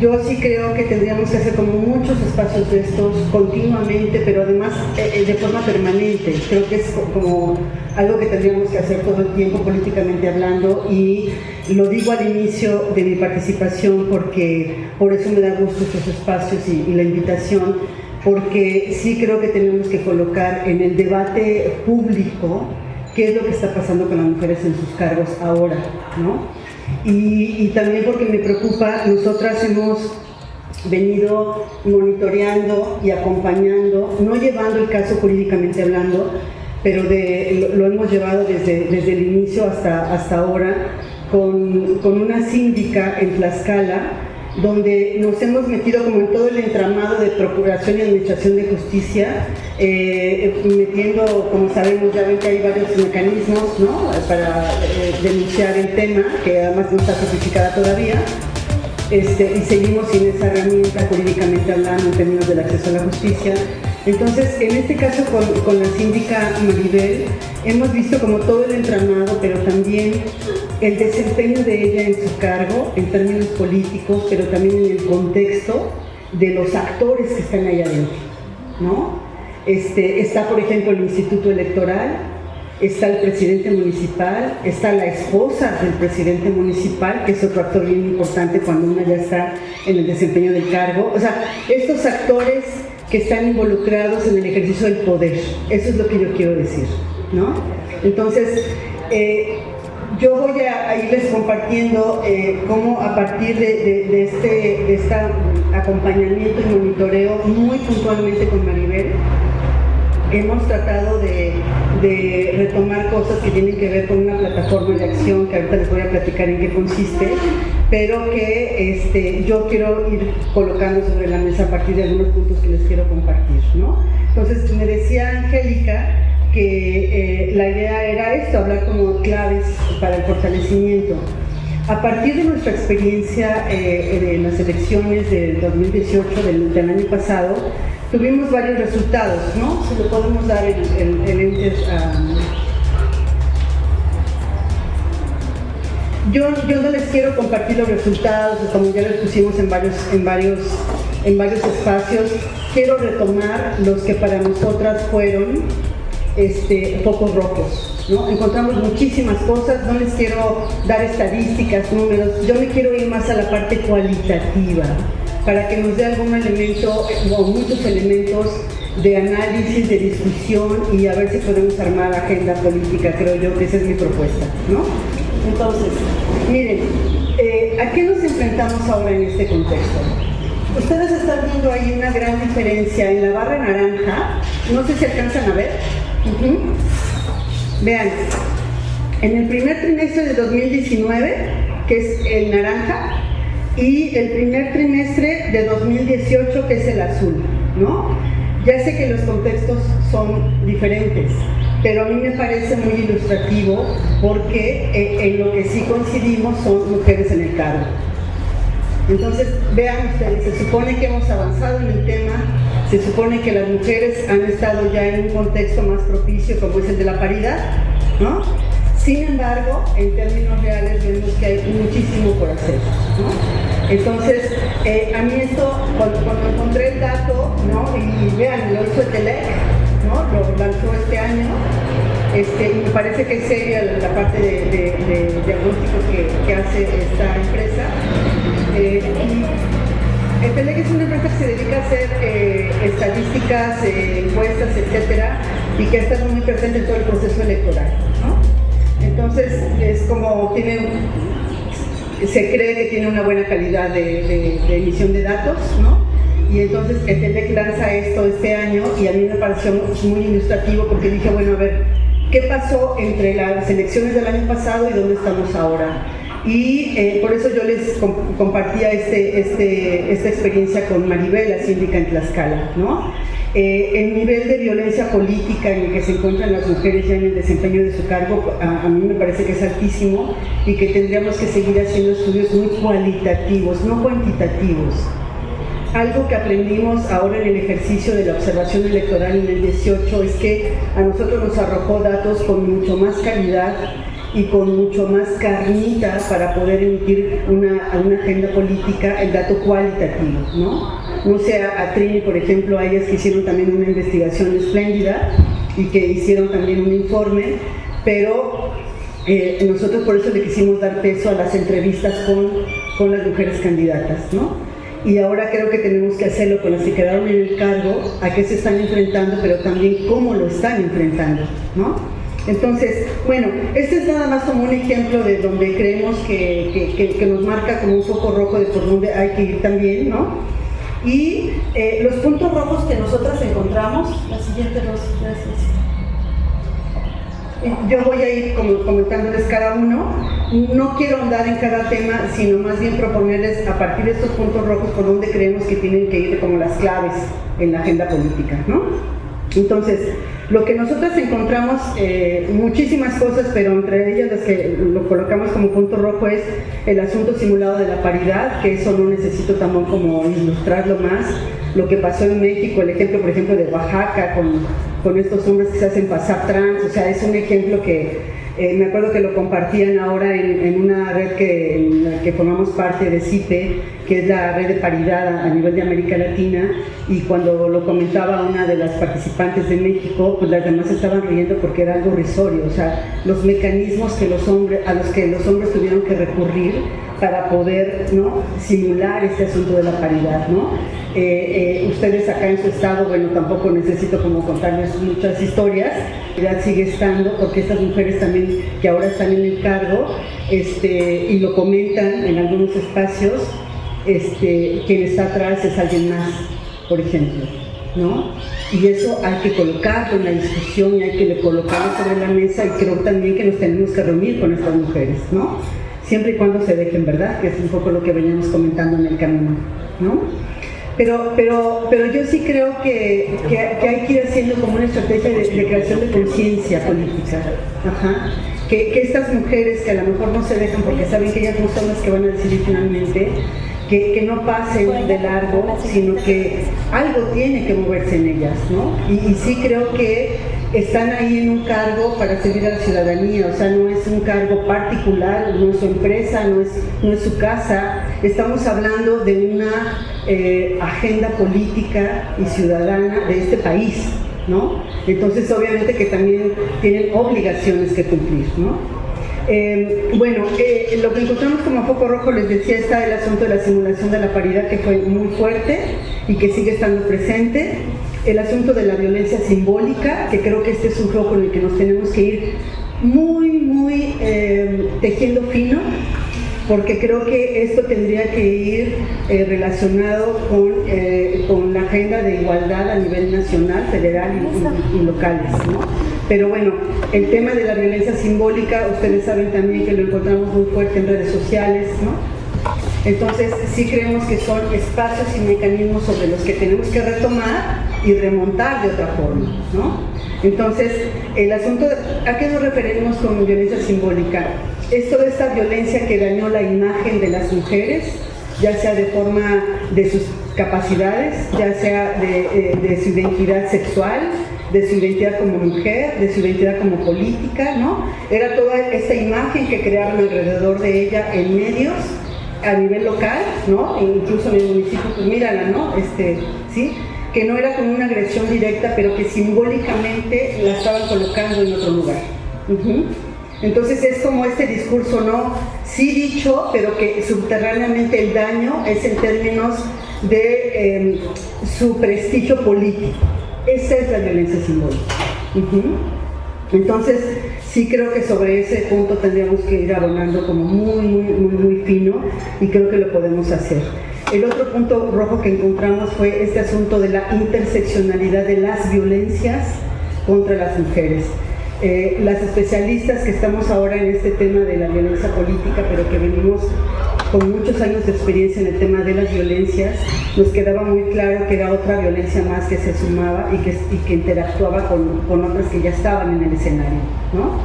Yo sí creo que tendríamos que hacer como muchos espacios de estos continuamente, pero además de forma permanente. Creo que es como algo que tendríamos que hacer todo el tiempo políticamente hablando, y lo digo al inicio de mi participación porque por eso me da gusto estos espacios y la invitación, porque sí creo que tenemos que colocar en el debate público qué es lo que está pasando con las mujeres en sus cargos ahora, ¿no? Y también porque me preocupa, nosotras hemos venido monitoreando y acompañando, no llevando el caso jurídicamente hablando, pero lo hemos llevado desde el inicio hasta ahora, con una síndica en Tlaxcala, donde nos hemos metido como en todo el entramado de procuración y administración de justicia, metiendo, como sabemos, ya ven que hay varios mecanismos, ¿no?, para denunciar el tema, que además no está certificada todavía, y seguimos sin esa herramienta jurídicamente hablando en términos del acceso a la justicia. Entonces, en este caso con la síndica Maribel, hemos visto como todo el entramado, pero también el desempeño de ella en su cargo, en términos políticos, pero también en el contexto de los actores que están ahí adentro, ¿no? Está, por ejemplo, el Instituto Electoral, está el presidente municipal, está la esposa del presidente municipal, que es otro actor bien importante cuando uno ya está en el desempeño del cargo. O sea, estos actores que están involucrados en el ejercicio del poder, eso es lo que yo quiero decir, ¿no? Entonces, yo voy a irles compartiendo cómo a partir de este acompañamiento y monitoreo muy puntualmente con Maribel, hemos tratado de retomar cosas que tienen que ver con una plataforma de acción que ahorita les voy a platicar en qué consiste, pero que yo quiero ir colocando sobre la mesa a partir de algunos puntos que les quiero compartir, ¿no? Entonces, me decía Angélica que la idea era esto, hablar como claves para el fortalecimiento. A partir de nuestra experiencia en las elecciones del 2018, del año pasado, tuvimos varios resultados, ¿no? Si le podemos dar el enter a... Yo no les quiero compartir los resultados, como ya los pusimos en varios espacios. Quiero retomar los que para nosotras fueron focos rojos, ¿no? Encontramos muchísimas cosas, no les quiero dar estadísticas, números, yo me quiero ir más a la parte cualitativa, para que nos dé algún elemento o muchos elementos de análisis, de discusión, y a ver si podemos armar agenda política. Creo yo que esa es mi propuesta, ¿no? Entonces, miren, ¿a qué nos enfrentamos ahora en este contexto? Ustedes están viendo ahí una gran diferencia en la barra naranja, no sé si alcanzan a ver. Vean, en el primer trimestre de 2019, que es el naranja, y el primer trimestre de 2018, que es el azul, ¿no? Ya sé que los contextos son diferentes, pero a mí me parece muy ilustrativo porque en lo que sí coincidimos son mujeres en el cargo. Entonces, vean ustedes, se supone que hemos avanzado en el tema, se supone que las mujeres han estado ya en un contexto más propicio, como es el de la paridad, ¿no? Sin embargo, en términos reales vemos que hay muchísimo por hacer, ¿no? Entonces, a mí esto, cuando encontré el dato, ¿no? Y vean, lo hizo el TELEC, ¿no? Lo lanzó este año, y me parece que es seria la parte de diagnósticos que hace esta empresa. Y el TELEC es una empresa que se dedica a hacer estadísticas, encuestas, etcétera, y que ha estado muy presente en todo el proceso electoral, ¿no? Entonces, es como se cree que tiene una buena calidad de emisión de datos, ¿no? Y entonces el TELEC lanza esto este año, y a mí me pareció muy ilustrativo porque dije, bueno, a ver, ¿qué pasó entre las elecciones del año pasado y dónde estamos ahora? Y por eso yo les compartía esta experiencia con Maribel, la síndica en Tlaxcala, ¿no? El nivel de violencia política en el que se encuentran las mujeres ya en el desempeño de su cargo, a mí me parece que es altísimo, y que tendríamos que seguir haciendo estudios muy cualitativos, no cuantitativos. Algo que aprendimos ahora en el ejercicio de la observación electoral en el 18 es que a nosotros nos arrojó datos con mucho más calidad y con mucho más carnita para poder emitir una agenda política, el dato cualitativo, ¿no? No sé, a Trini, por ejemplo, a ellas que hicieron también una investigación espléndida y que hicieron también un informe, pero nosotros por eso le quisimos dar peso a las entrevistas con las mujeres candidatas, ¿no? Y ahora creo que tenemos que hacerlo con las que quedaron en el cargo, a qué se están enfrentando, pero también cómo lo están enfrentando, ¿no? Entonces, bueno, este es nada más como un ejemplo de donde creemos que nos marca como un foco rojo de por dónde hay que ir también, ¿no? Y los puntos rojos que nosotras encontramos, la siguiente, Rosy, gracias. Yo voy a ir como comentándoles cada uno. No quiero ahondar en cada tema, sino más bien proponerles a partir de estos puntos rojos por dónde creemos que tienen que ir como las claves en la agenda política, ¿no? Entonces, lo que nosotras encontramos, muchísimas cosas, pero entre ellas las que lo colocamos como punto rojo es el asunto simulado de la paridad, que eso no necesito tampoco como ilustrarlo más. Lo que pasó en México, el ejemplo, por ejemplo, de Oaxaca, con estos hombres que se hacen pasar trans, o sea, es un ejemplo que me acuerdo que lo compartían ahora en una red en la que formamos parte de CIPE, que es la red de paridad a nivel de América Latina, y cuando lo comentaba una de las participantes de México, pues las demás estaban riendo porque era algo irrisorio, o sea, los mecanismos a los que los hombres tuvieron que recurrir para poder, ¿no?, simular este asunto de la paridad, ¿no? Ustedes acá en su estado, bueno, tampoco necesito como contarles muchas historias, la paridad sigue estando porque estas mujeres también que ahora están en el cargo, y lo comentan en algunos espacios, quien está atrás es alguien más, por ejemplo, ¿no? Y eso hay que colocarlo en la discusión y hay que colocarlo sobre la mesa, y creo también que nos tenemos que reunir con estas mujeres, ¿no? Siempre y cuando se dejen, ¿verdad? Que es un poco lo que veníamos comentando en el camino, ¿no? Pero yo sí creo que hay que ir haciendo como una estrategia de creación de conciencia política. Ajá. Que estas mujeres que a lo mejor no se dejan porque saben que ellas no son las que van a decidir finalmente, que no pasen de largo, sino que algo tiene que moverse en ellas, ¿no? Y sí creo que están ahí en un cargo para servir a la ciudadanía, o sea, no es un cargo particular, no es su empresa, no es su casa. Estamos hablando de una agenda política y ciudadana de este país, ¿no? Entonces, obviamente que también tienen obligaciones que cumplir, ¿no? Bueno, lo que encontramos como foco rojo, les decía, está el asunto de la simulación de la paridad, que fue muy fuerte y que sigue estando presente. El asunto de la violencia simbólica, que creo que este es un foco en el que nos tenemos que ir muy tejiendo fino, porque creo que esto tendría que ir relacionado con la agenda de igualdad a nivel nacional, federal y locales, ¿no? Pero bueno, el tema de la violencia simbólica, ustedes saben también que lo encontramos muy fuerte en redes sociales, ¿no? Entonces sí creemos que son espacios y mecanismos sobre los que tenemos que retomar y remontar de otra forma, ¿no? Entonces, el asunto, ¿a qué nos referimos con violencia simbólica? Es toda esta violencia que dañó la imagen de las mujeres, ya sea de forma de sus capacidades, ya sea de su identidad sexual, de su identidad como mujer, de su identidad como política, ¿no? Era toda esta imagen que crearon alrededor de ella en medios, a nivel local, ¿no? E incluso en el municipio, pues mírala, ¿no? ¿Sí? Que no era como una agresión directa, pero que simbólicamente la estaban colocando en otro lugar. Entonces es como este discurso, ¿no? Sí dicho, pero que subterráneamente el daño es en términos de su prestigio político. Esa es la violencia simbólica. Entonces, sí creo que sobre ese punto tendríamos que ir abonando como muy fino, y creo que lo podemos hacer. El otro punto rojo que encontramos fue este asunto de la interseccionalidad de las violencias contra las mujeres. Las especialistas que estamos ahora en este tema de la violencia política, pero que venimos con muchos años de experiencia en el tema de las violencias, nos quedaba muy claro que era otra violencia más que se sumaba y que interactuaba con otras que ya estaban en el escenario, ¿no?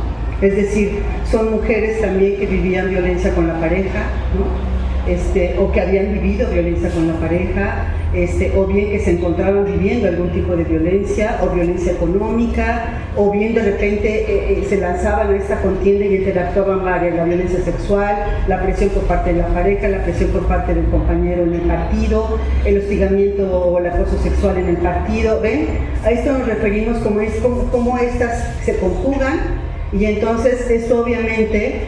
Es decir, son mujeres también que vivían violencia con la pareja, ¿no? o que habían vivido violencia con la pareja, o bien que se encontraban viviendo algún tipo de violencia o violencia económica, o bien de repente se lanzaban a esta contienda y interactuaban varias: la violencia sexual, la presión por parte de la pareja, la presión por parte del compañero en el partido, el hostigamiento o el acoso sexual en el partido. ¿Ven? A esto nos referimos como estas se conjugan, y entonces esto obviamente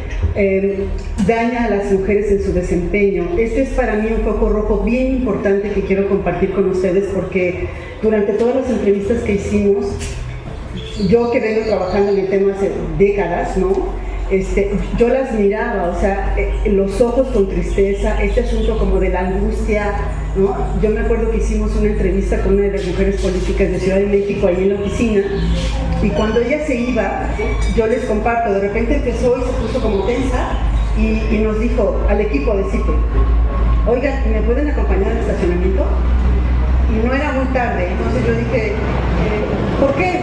daña a las mujeres en su desempeño. Este es para mí un foco rojo bien importante que quiero compartir con ustedes, porque durante todas las entrevistas que hicimos, yo que vengo trabajando en el tema hace décadas, ¿no? Yo las miraba, o sea, los ojos con tristeza, este asunto como de la angustia, ¿no? Yo me acuerdo que hicimos una entrevista con una de las mujeres políticas de Ciudad de México ahí en la oficina, y cuando ella se iba, yo les comparto, de repente empezó y se puso como tensa y nos dijo al equipo de CIPE: oigan, ¿me pueden acompañar al estacionamiento? Y no era muy tarde, entonces yo dije, ¿por qué?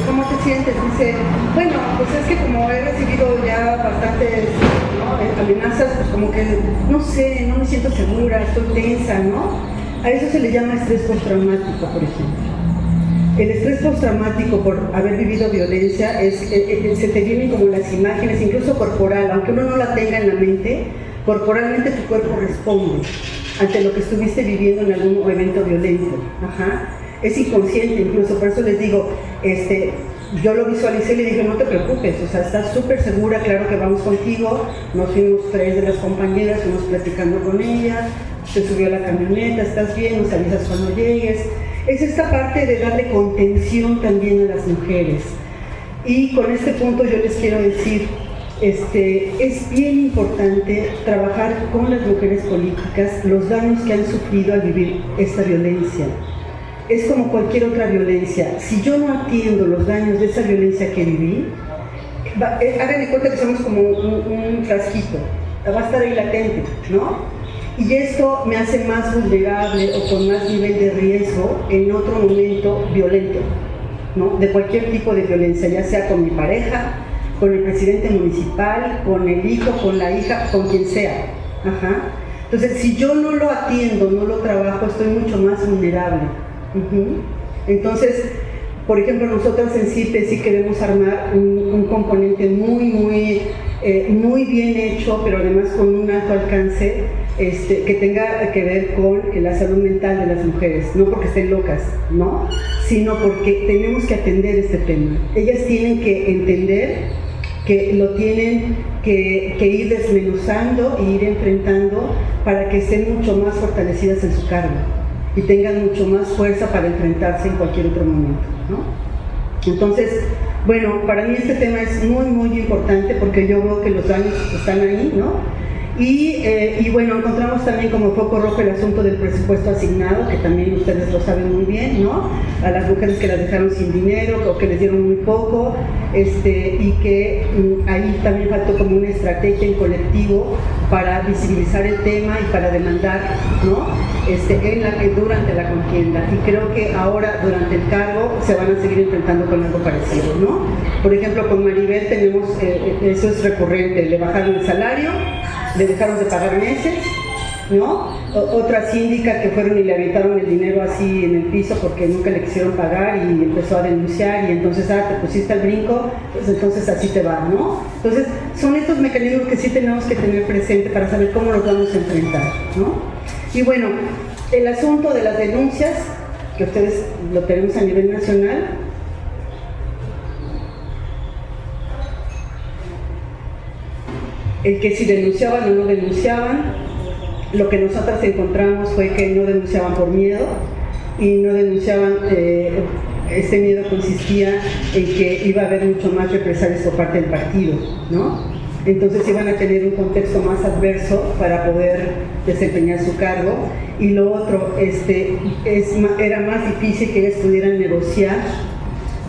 ¿Cómo te sientes? Dice, bueno, pues es que como he recibido ya bastantes, ¿no?, amenazas, pues como que, no sé, no me siento segura, estoy tensa, ¿no? A eso se le llama estrés postraumático, por ejemplo. El estrés postraumático por haber vivido violencia se te vienen como las imágenes, incluso corporal, aunque uno no la tenga en la mente, corporalmente tu cuerpo responde ante lo que estuviste viviendo en algún evento violento. Ajá. Es inconsciente incluso, por eso les digo, yo lo visualicé y le dije, no te preocupes, o sea, estás súper segura, claro que vamos contigo. Nos fuimos 3 de las compañeras, fuimos platicando con ella, se subió a la camioneta, estás bien, nos avisas cuando llegues. Es esta parte de darle contención también a las mujeres. Y con este punto yo les quiero decir, es bien importante trabajar con las mujeres políticas los daños que han sufrido al vivir esta violencia. Es como cualquier otra violencia. Si yo no atiendo los daños de esa violencia que viví, hagan de cuenta que somos como un frasquito, va a estar ahí latente, ¿no? Y esto me hace más vulnerable o con más nivel de riesgo en otro momento violento, ¿no? De cualquier tipo de violencia, ya sea con mi pareja, con el presidente municipal, con el hijo, con la hija, con quien sea. Ajá. Entonces, si yo no lo atiendo, no lo trabajo, estoy mucho más vulnerable. Entonces, por ejemplo, nosotros en CIPE sí queremos armar un componente muy bien hecho, pero además con un alto alcance, que tenga que ver con la salud mental de las mujeres, no porque estén locas, ¿no?, sino porque tenemos que atender este tema. Ellas tienen que entender que lo tienen que ir desmenuzando e ir enfrentando para que estén mucho más fortalecidas en su cargo y tengan mucho más fuerza para enfrentarse en cualquier otro momento, ¿no? Entonces, bueno, para mí este tema es muy importante porque yo veo que los daños están ahí, ¿no? Y bueno, encontramos también como foco rojo el asunto del presupuesto asignado, que también ustedes lo saben muy bien, ¿no? A las mujeres que las dejaron sin dinero o que les dieron muy poco, y que ahí también faltó como una estrategia en colectivo para visibilizar el tema y para demandar, ¿no?, durante la contienda. Y creo que ahora, durante el cargo, se van a seguir enfrentando con algo parecido, ¿no? Por ejemplo, con Maribel tenemos, eso es recurrente, le bajaron el salario, le dejaron de pagar meses, ¿no? Otra síndica que fueron y le aventaron el dinero así en el piso porque nunca le quisieron pagar y empezó a denunciar, y entonces, te pusiste al brinco, pues entonces así te va, ¿no? Entonces, son estos mecanismos que sí tenemos que tener presente para saber cómo los vamos a enfrentar, ¿no? Y bueno, el asunto de las denuncias, que ustedes lo tenemos a nivel nacional, el que si denunciaban o no denunciaban. Lo que nosotras encontramos fue que no denunciaban por miedo, y no denunciaban, este miedo consistía en que iba a haber mucho más represalias por parte del partido, ¿no? Entonces iban a tener un contexto más adverso para poder desempeñar su cargo. Y lo otro, era más difícil que ellas pudieran negociar,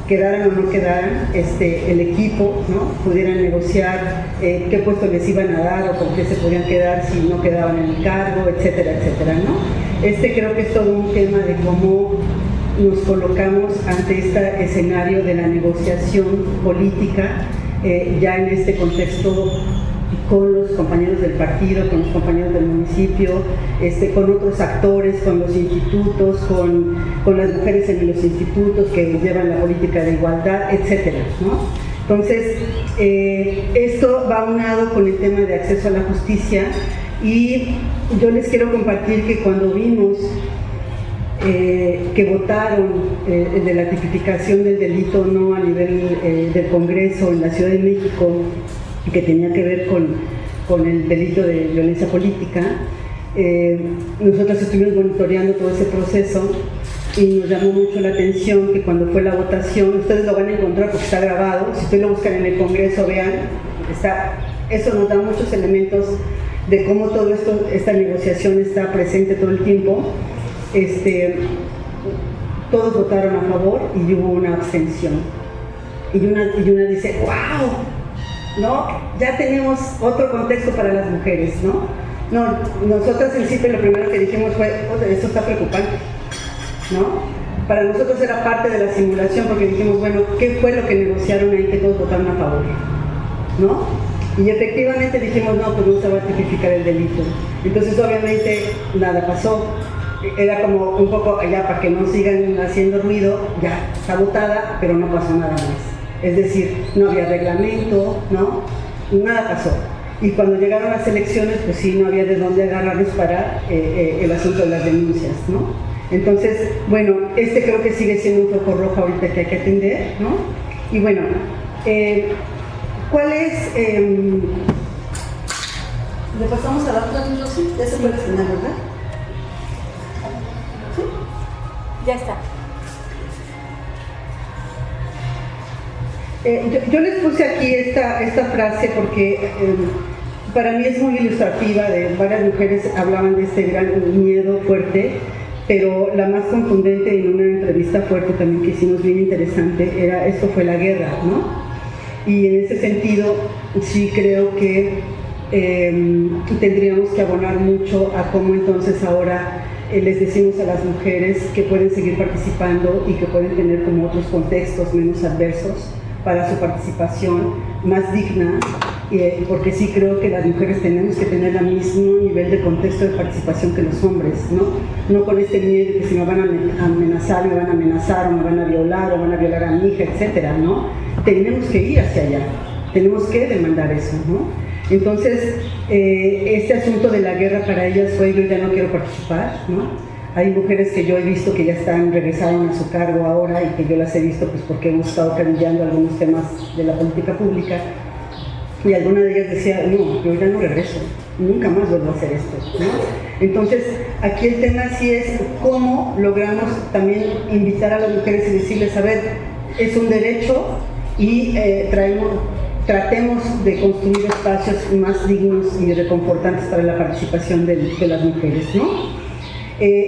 quedaran o no quedaran, el equipo, ¿no?, pudieran negociar qué puesto les iban a dar o con qué se podían quedar si no quedaban en el cargo, etcétera, etcétera, ¿no? Creo que es todo un tema de cómo nos colocamos ante este escenario de la negociación política, ya en este contexto con los compañeros del partido, con los compañeros del municipio, con otros actores, con los institutos, con las mujeres en los institutos que llevan la política de igualdad, etcétera, ¿no? Entonces, esto va unado con el tema de acceso a la justicia, y yo les quiero compartir que cuando vimos que votaron de la tipificación del delito no a nivel del Congreso en la Ciudad de México, que tenía que ver con el delito de violencia política, nosotros estuvimos monitoreando todo ese proceso y nos llamó mucho la atención que cuando fue la votación, ustedes lo van a encontrar porque está grabado, si ustedes lo buscan en el Congreso, vean, eso nos da muchos elementos de cómo todo esto, esta negociación está presente todo el tiempo. Todos votaron a favor y hubo una abstención. Y una dice, ¡wow! ¿No? Ya tenemos otro contexto para las mujeres, ¿no? No, nosotras en CIPE lo primero que dijimos fue, esto está preocupante, ¿no? Para nosotros era parte de la simulación porque dijimos, bueno, ¿qué fue lo que negociaron ahí que todos votaron a favor? ¿No? Y efectivamente dijimos, no, pues no se va a tipificar el delito. Entonces obviamente nada pasó. Era como un poco allá para que no sigan haciendo ruido, ya está votada, pero no pasó nada más. Es decir, no había reglamento, ¿no? Nada pasó. Y cuando llegaron las elecciones, pues sí, no había de dónde agarrarlos para el asunto de las denuncias, ¿no? Entonces, bueno, creo que sigue siendo un foco rojo ahorita que hay que atender, ¿no? Y bueno, ¿cuál es? Le pasamos a la otra, sí, ya se puede enseñar, ¿verdad? ¿Sí? Ya está. Yo les puse aquí esta frase porque para mí es muy ilustrativa. De varias mujeres hablaban de este gran miedo fuerte, pero la más contundente en una entrevista fuerte también que hicimos bien interesante era esto fue la guerra, ¿no? Y en ese sentido sí creo que tendríamos que abonar mucho a cómo entonces ahora les decimos a las mujeres que pueden seguir participando y que pueden tener como otros contextos menos adversos para su participación más digna, porque sí creo que las mujeres tenemos que tener el mismo nivel de contexto de participación que los hombres, no con este miedo de que si me van a amenazar, me van a amenazar, o me van a violar, o van a violar a mi hija, etcétera, ¿no? Tenemos que ir hacia allá, tenemos que demandar eso, ¿no? Entonces, este asunto de la guerra para ellas fue, yo ya no quiero participar, ¿no? Hay mujeres que yo he visto que ya regresaron a su cargo ahora y que yo las he visto pues porque hemos estado cambiando algunos temas de la política pública, y alguna de ellas decía, no, yo ya no regreso, nunca más vuelvo a hacer esto, ¿no? Entonces, aquí el tema sí es cómo logramos también invitar a las mujeres y decirles, a ver, es un derecho y tratemos de construir espacios más dignos y reconfortantes para la participación de las mujeres, ¿no?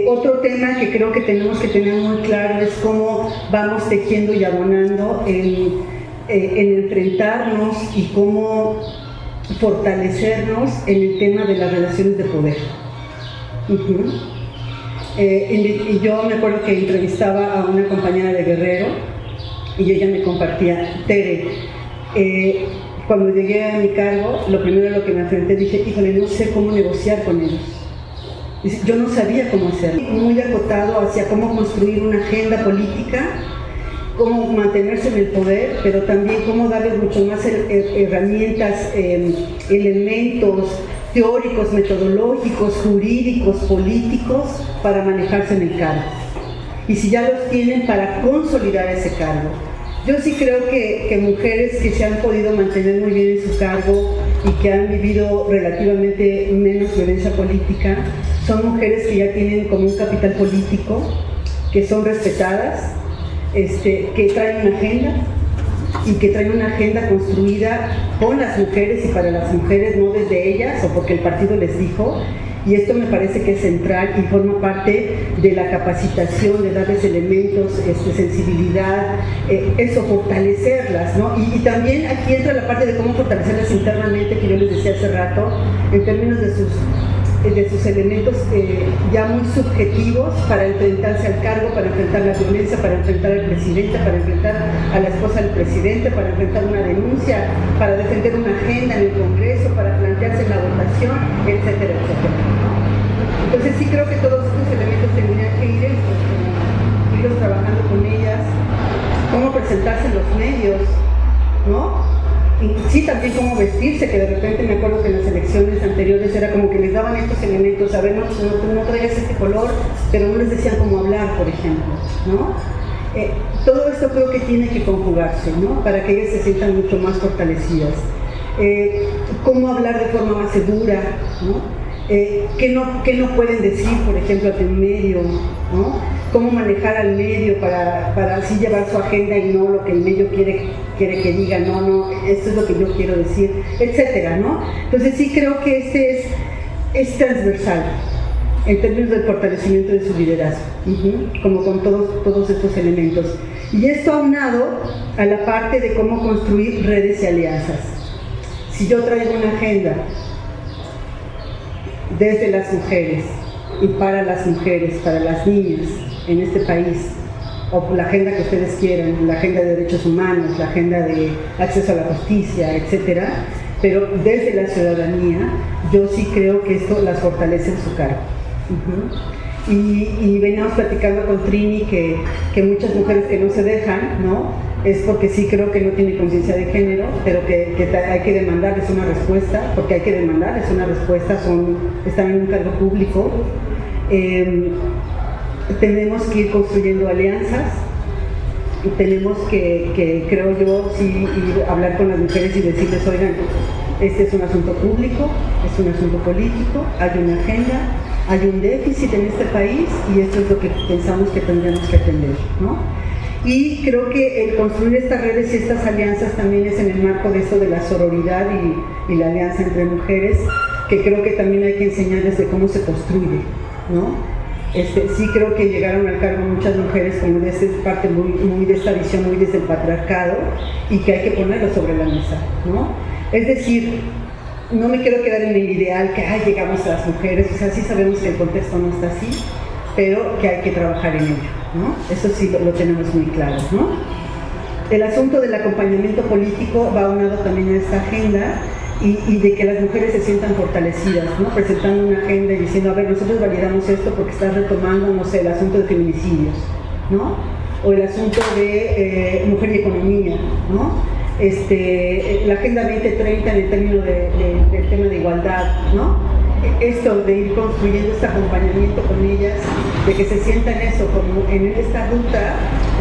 Otro tema que creo que tenemos que tener muy claro es cómo vamos tejiendo y abonando en enfrentarnos y cómo fortalecernos en el tema de las relaciones de poder. Y yo me acuerdo que entrevistaba a una compañera de Guerrero y ella me compartía, Tere, cuando llegué a mi cargo, lo primero a lo que me enfrenté, dije, híjole, no sé cómo negociar con ellos. Yo no sabía cómo hacerlo. Muy acotado hacia cómo construir una agenda política, cómo mantenerse en el poder, pero también cómo darles mucho más herramientas, elementos teóricos, metodológicos, jurídicos, políticos para manejarse en el cargo. Y si ya los tienen, para consolidar ese cargo. Yo sí creo que mujeres que se han podido mantener muy bien en su cargo y que han vivido relativamente menos violencia política, son mujeres que ya tienen como un capital político, que son respetadas, que traen una agenda y que traen una agenda construida con las mujeres y para las mujeres, no desde ellas o porque el partido les dijo. Y esto me parece que es central y forma parte de la capacitación, de darles elementos, sensibilidad, eso, fortalecerlas, ¿no? Y también aquí entra la parte de cómo fortalecerlas internamente, que yo les decía hace rato, en términos de sus elementos ya muy subjetivos para enfrentarse al cargo, para enfrentar la violencia, para enfrentar al presidente, para enfrentar a la esposa del presidente, para enfrentar una denuncia, para defender una agenda en el Congreso, para educación, etcétera, etcétera, ¿no? Entonces sí creo que todos estos elementos tendrían que irlos trabajando con ellas, cómo presentarse en los medios, ¿no? Y sí, también cómo vestirse, que de repente me acuerdo que en las elecciones anteriores era como que les daban estos elementos, a ver, no traigas este color, pero no les decían cómo hablar, por ejemplo, ¿no? Todo esto creo que tiene que conjugarse, ¿no? Para que ellas se sientan mucho más fortalecidas. Cómo hablar de forma más segura, ¿no? ¿Qué no pueden decir, por ejemplo, ante un medio, ¿no? Cómo manejar al medio para así llevar su agenda y no lo que el medio quiere que diga, no, esto es lo que yo quiero decir, etcétera, ¿no? Entonces sí creo que es transversal en términos del fortalecimiento de su liderazgo, como con todos estos elementos. Y esto aunado a la parte de cómo construir redes y alianzas. Si yo traigo una agenda desde las mujeres y para las mujeres, para las niñas en este país, o la agenda que ustedes quieran, la agenda de derechos humanos, la agenda de acceso a la justicia, etcétera, pero desde la ciudadanía, yo sí creo que esto las fortalece en su cargo. Y veníamos platicando con Trini que muchas mujeres que no se dejan, ¿no? Es porque sí creo que no tiene conciencia de género, pero que hay que demandarles una respuesta, porque hay que demandarles una respuesta, están en un cargo público. Tenemos que ir construyendo alianzas, y tenemos que creo yo, sí, ir a hablar con las mujeres y decirles, oigan, este es un asunto público, es un asunto político, hay una agenda, hay un déficit en este país y esto es lo que pensamos que tendremos que atender, ¿no? Y creo que el construir estas redes y estas alianzas también es en el marco de esto de la sororidad y la alianza entre mujeres, que creo que también hay que enseñarles de cómo se construye, ¿no? Sí creo que llegaron al cargo muchas mujeres como de esta parte muy de esta visión, muy desde el patriarcado, y que hay que ponerlo sobre la mesa, ¿no? Es decir, no me quiero quedar en el ideal que llegamos a las mujeres, o sea, sí sabemos que el contexto no está así, pero que hay que trabajar en ello, ¿no? Eso sí lo tenemos muy claro, ¿no? El asunto del acompañamiento político va unado también a esta agenda y de que las mujeres se sientan fortalecidas, ¿no? Presentando una agenda y diciendo, a ver, nosotros validamos esto porque estás retomando, no sé, el asunto de feminicidios, ¿no? O el asunto de mujer y economía, ¿no? La Agenda 2030 en el término del tema de igualdad, ¿no? Esto de ir construyendo este acompañamiento con ellas, de que se sientan eso, como en esta ruta,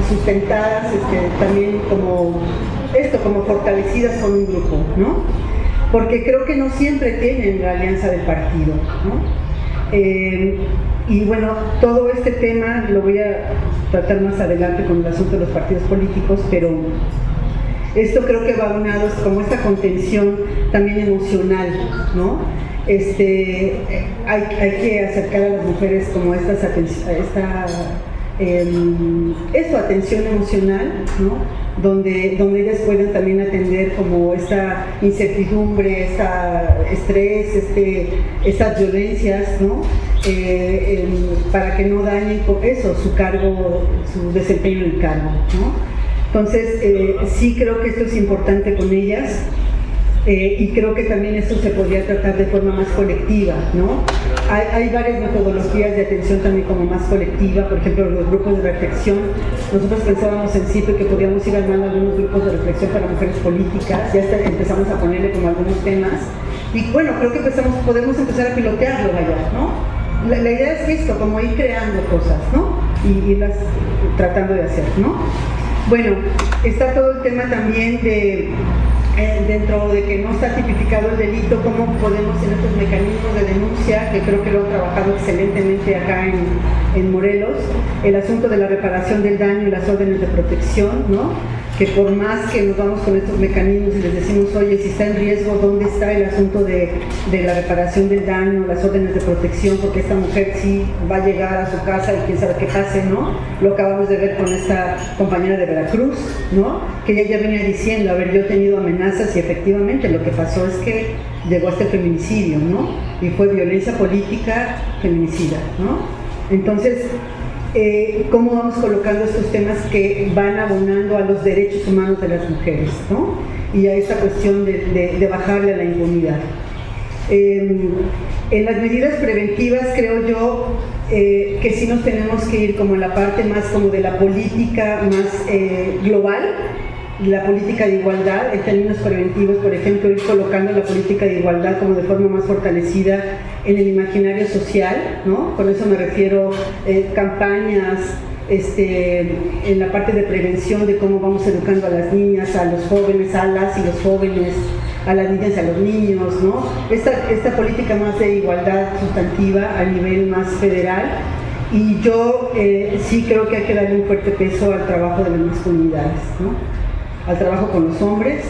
sustentadas, también como fortalecidas con un grupo, ¿no? Porque creo que no siempre tienen la alianza del partido, ¿no? Y bueno, todo este tema lo voy a tratar más adelante con el asunto de los partidos políticos, pero esto creo que va unado como esta contención también emocional, ¿no? Hay que acercar a las mujeres como atención emocional, ¿no? Donde ellas pueden también atender como esta incertidumbre, estrés, estas violencias, ¿no? Para que no dañen con eso su cargo, su desempeño en el cargo, ¿no? Entonces, sí creo que esto es importante con ellas. Y creo que también esto se podría tratar de forma más colectiva, ¿no? Hay varias metodologías de atención también como más colectiva, por ejemplo los grupos de reflexión. Nosotros pensábamos en principio que podíamos ir armando algunos grupos de reflexión para mujeres políticas, ya empezamos a ponerle como algunos temas, y bueno, creo que podemos empezar a pilotearlo allá, ¿no? La idea es esto, como ir creando cosas, ¿no? Y irlas tratando de hacer, ¿no? Bueno, está todo el tema también de dentro de que no está tipificado el delito, cómo podemos en estos mecanismos de denuncia, que creo que lo han trabajado excelentemente acá en Morelos, el asunto de la reparación del daño y las órdenes de protección, ¿no? Que por más que nos vamos con estos mecanismos y les decimos, oye, si está en riesgo, ¿dónde está el asunto de la reparación del daño, las órdenes de protección? Porque esta mujer sí va a llegar a su casa y quién sabe qué pase, ¿no? Lo acabamos de ver con esta compañera de Veracruz, ¿no? Que ella ya venía diciendo, a ver, yo he tenido amenazas y efectivamente lo que pasó es que llegó hasta el feminicidio, ¿no? Y fue violencia política feminicida, ¿no? Entonces, cómo vamos colocando estos temas que van abonando a los derechos humanos de las mujeres, ¿no? Y a esta cuestión de bajarle a la impunidad. En las medidas preventivas creo yo que sí nos tenemos que ir como en la parte más como de la política más global, la política de igualdad en términos preventivos, por ejemplo, ir colocando la política de igualdad como de forma más fortalecida en el imaginario social, ¿no? Con eso me refiero campañas en la parte de prevención de cómo vamos educando a las niñas, a los jóvenes, a las y los jóvenes, a las niñas y a los niños, ¿no? Esta política más de igualdad sustantiva a nivel más federal. Y yo sí creo que hay que darle un fuerte peso al trabajo de las demás comunidades, ¿no? Al trabajo con los hombres.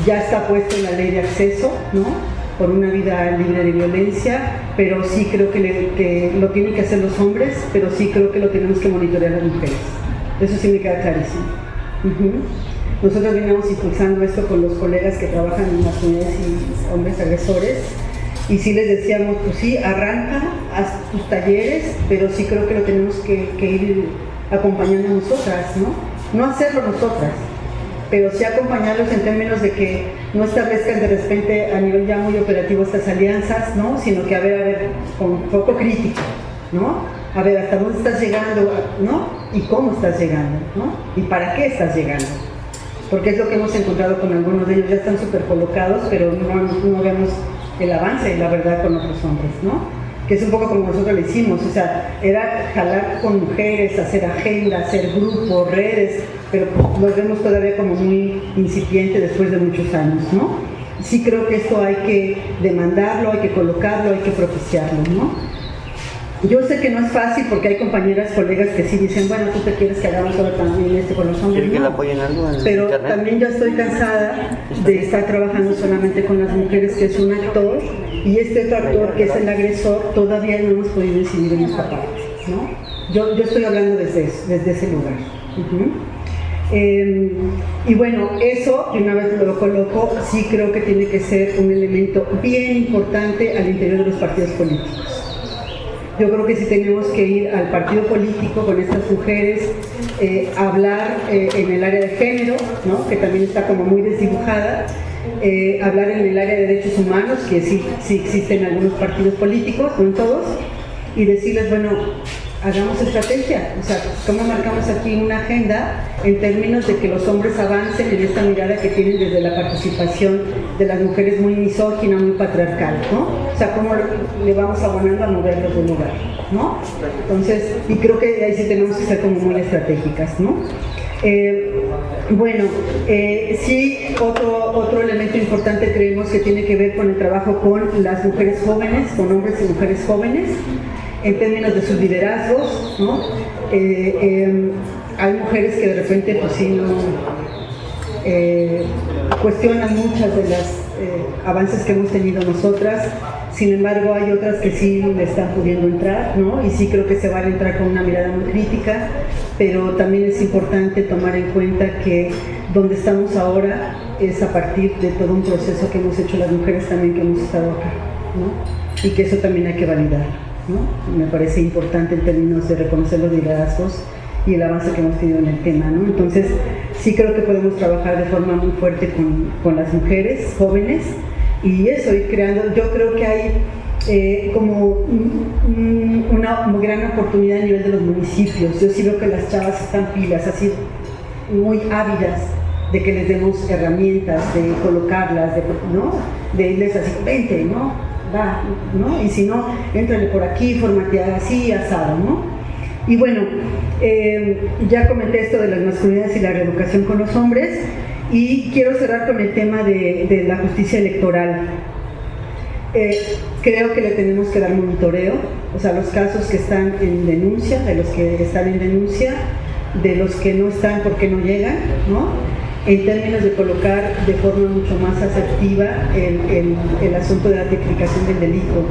Ya está puesto en la ley de acceso, ¿no? Por una vida libre de violencia, pero sí creo que lo tienen que hacer los hombres, pero sí creo que lo tenemos que monitorear las mujeres. Eso sí me queda clarísimo. Nosotros venimos impulsando esto con los colegas que trabajan en las comunidades y hombres agresores, y sí les decíamos, pues sí, arranca, haz tus talleres, pero sí creo que lo tenemos que ir acompañando nosotras, ¿no? No hacerlo nosotras, pero sí acompañarlos en términos de que no establezcan de repente a nivel ya muy operativo estas alianzas, ¿no? Sino que a ver, con foco crítico, ¿no? A ver, hasta dónde estás llegando, ¿no? Y cómo estás llegando, ¿no? Y para qué estás llegando. Porque es lo que hemos encontrado con algunos de ellos, ya están súper colocados, pero no vemos el avance, la verdad, con otros hombres, ¿no? Que es un poco como nosotros lo hicimos, o sea, era jalar con mujeres, hacer agenda, hacer grupos, redes, pero nos vemos todavía como muy incipiente después de muchos años, ¿no? Sí creo que esto hay que demandarlo, hay que colocarlo, hay que propiciarlo, ¿no? Yo sé que no es fácil porque hay compañeras, colegas que sí dicen, bueno, tú te quieres que hagamos ahora también con los hombres, que ¿no? la apoyen algo en Pero internet. también yo estoy cansada de estar trabajando solamente con las mujeres, que es un actor, y este otro actor, que es el agresor, todavía no hemos podido decidir en esta parte, ¿no? Yo estoy hablando desde ese lugar. Y bueno, eso, de una vez lo coloco, sí creo que tiene que ser un elemento bien importante al interior de los partidos políticos. Yo creo que sí tenemos que ir al partido político con estas mujeres, hablar en el área de género, ¿no? Que también está como muy desdibujada, hablar en el área de derechos humanos, que sí existen en algunos partidos políticos, no en todos, y decirles, bueno, hagamos estrategia, o sea, ¿cómo marcamos aquí una agenda en términos de que los hombres avancen en esta mirada que tienen desde la participación de las mujeres muy misógina, muy patriarcal, ¿no? O sea, ¿cómo le vamos abonando a moverlos del lugar, ¿no? Entonces, y creo que ahí sí tenemos que ser como muy estratégicas, ¿no? Sí, otro elemento importante creemos que tiene que ver con el trabajo con las mujeres jóvenes, con hombres y mujeres jóvenes, en términos de sus liderazgos, ¿no? Hay mujeres que de repente, pues sí, cuestionan muchas de las avances que hemos tenido nosotras. Sin embargo, hay otras que sí le están pudiendo entrar, ¿no? Y sí creo que se van a entrar con una mirada muy crítica, pero también es importante tomar en cuenta que donde estamos ahora es a partir de todo un proceso que hemos hecho las mujeres también que hemos estado acá, ¿no? Y que eso también hay que validar, ¿no? Me parece importante en términos de reconocer los liderazgos y el avance que hemos tenido en el tema, ¿no? Entonces, sí creo que podemos trabajar de forma muy fuerte con las mujeres jóvenes y eso, ir creando. Yo creo que hay como una gran oportunidad a nivel de los municipios. Yo sí veo que las chavas están pilas, así muy ávidas de que les demos herramientas, de colocarlas, ¿no? De irles así, vente, ¿no? Va, ¿no? Y si no, éntrale por aquí, formateada así, asado, ¿no? Y bueno, ya comenté esto de las masculinidades y la reeducación con los hombres y quiero cerrar con el tema de la justicia electoral. Creo que le tenemos que dar monitoreo, o sea, los casos que están en denuncia, de los que están en denuncia, de los que no están porque no llegan, ¿no? En términos de colocar de forma mucho más asertiva el asunto de la tipificación del delito.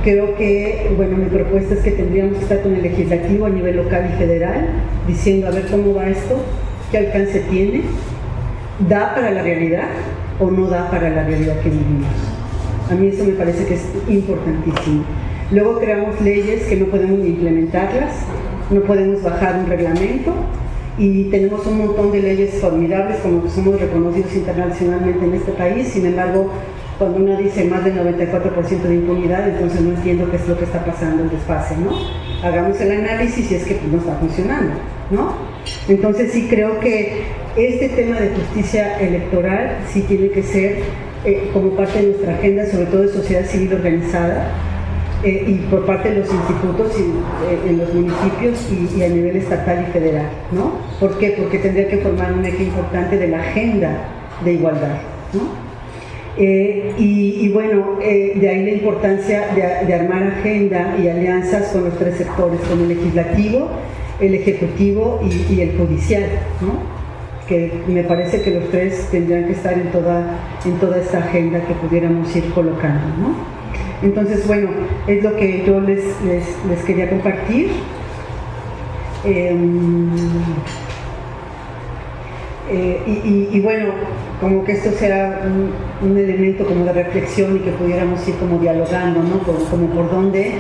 Creo que, bueno, mi propuesta es que tendríamos que estar con el legislativo a nivel local y federal, diciendo a ver cómo va esto, qué alcance tiene, ¿da para la realidad o no da para la realidad que vivimos? A mí eso me parece que es importantísimo. Luego creamos leyes que no podemos ni implementarlas, no podemos bajar un reglamento, y tenemos un montón de leyes formidables como que somos reconocidos internacionalmente en este país. Sin embargo, Cuando uno dice más del 94% de impunidad, entonces no entiendo qué es lo que está pasando en desfase, ¿no? Hagamos el análisis y es que pues, no está funcionando, ¿no? Entonces sí creo que este tema de justicia electoral sí tiene que ser como parte de nuestra agenda, sobre todo de sociedad civil organizada, y por parte de los institutos en los municipios y a nivel estatal y federal, ¿no? ¿Por qué? Porque tendría que formar un eje importante de la agenda de igualdad, ¿no? Y bueno, de ahí la importancia de armar agenda y alianzas con los tres sectores, con el legislativo, el ejecutivo y el judicial, ¿no? Que me parece que los tres tendrían que estar en toda esta agenda que pudiéramos ir colocando, ¿no? Entonces, bueno, es lo que yo les quería compartir. Y bueno, como que esto sea un elemento como de reflexión y que pudiéramos ir como dialogando, ¿no? Como por dónde